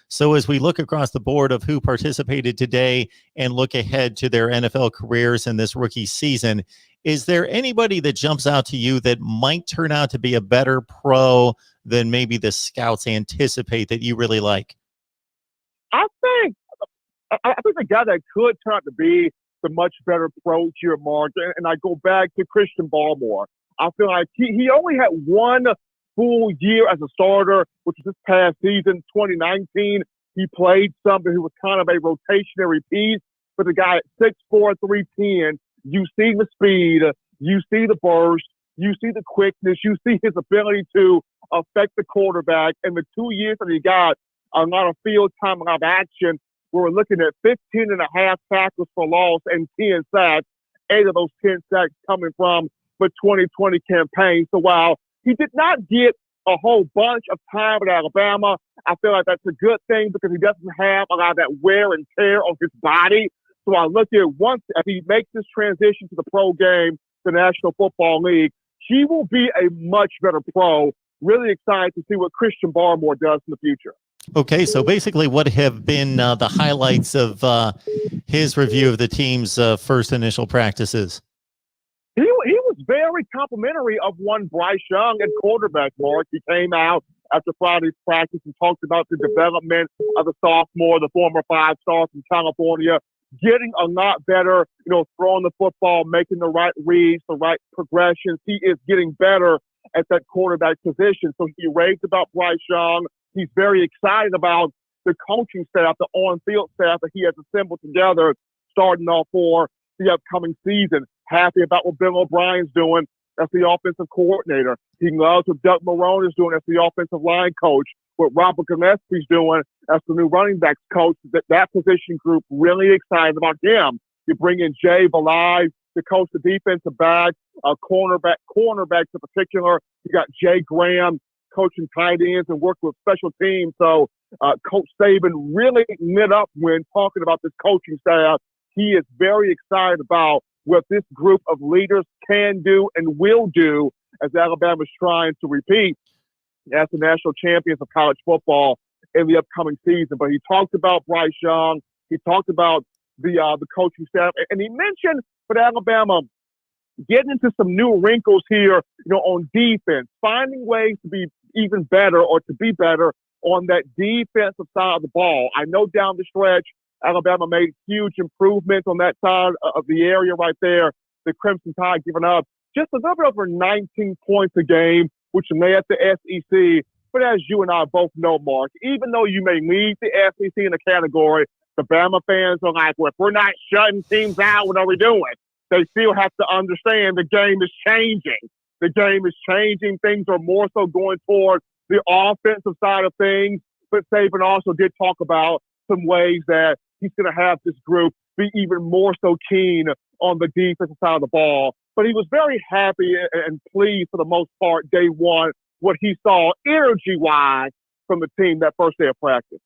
So as we look across the board of who participated today and look ahead to their NFL careers in this rookie season, is there anybody that jumps out to you that might turn out to be a better pro than maybe the scouts anticipate that you really like? I think I think the guy that could turn out to be the much better pro here, Mark, and I go back to Christian Barmore. I feel like he only had one full year as a starter, which was this past season, 2019. He played something who was kind of a rotationary piece, but the guy at 6'4", 310, you see the speed, you see the burst, you see the quickness, you see his ability to affect the quarterback. And the 2 years that he got a lot of field time, a lot of action, we were looking at 15 and a half tackles for loss and 10 sacks, 8 of those 10 sacks coming from the 2020 campaign. So while he did not get a whole bunch of time at Alabama, I feel like that's a good thing because he doesn't have a lot of that wear and tear on his body. So I look at once if he makes this transition to the pro game, the National Football League, he will be a much better pro. Really excited to see what Christian Barmore does in the future. Okay, so basically what have been the highlights of his review of the team's first initial practices? He was very complimentary of one Bryce Young at quarterback, Mark. He came out after Friday's practice and talked about the development of the sophomore, the former 5-star from California, getting a lot better, throwing the football, making the right reads, the right progressions. He is getting better at that quarterback position. So he raved about Bryce Young. He's very excited about the coaching staff, the on-field staff that he has assembled together, starting off for the upcoming season. Happy about what Bill O'Brien's doing as the offensive coordinator. He loves what Doug Marrone is doing as the offensive line coach, what Robert Gillespie's doing as the new running backs coach. That position group really excited about him. You bring in Jay Valai to coach the defensive back, cornerbacks in particular. You got Jay Graham coaching tight ends and working with special teams. So Coach Saban really lit up when talking about this coaching staff. He is very excited about what this group of leaders can do and will do as Alabama is trying to repeat as the national champions of college football in the upcoming season. But he talked about Bryce Young. He talked about the coaching staff. And he mentioned for Alabama getting into some new wrinkles here, on defense, finding ways to be even better or to be better on that defensive side of the ball. I know down the stretch, Alabama made huge improvements on that side of the area right there. The Crimson Tide giving up just a little bit over 19 points a game, which led the SEC. But as you and I both know, Mark, even though you may lead the SEC in the category, the Bama fans are like, well, if we're not shutting teams out, what are we doing? They still have to understand the game is changing. The game is changing. Things are more so going toward the offensive side of things. But Saban also did talk about some ways that he's going to have this group be even more so keen on the defensive side of the ball. But he was very happy and pleased for the most part day one, what he saw energy-wise from the team that first day of practice.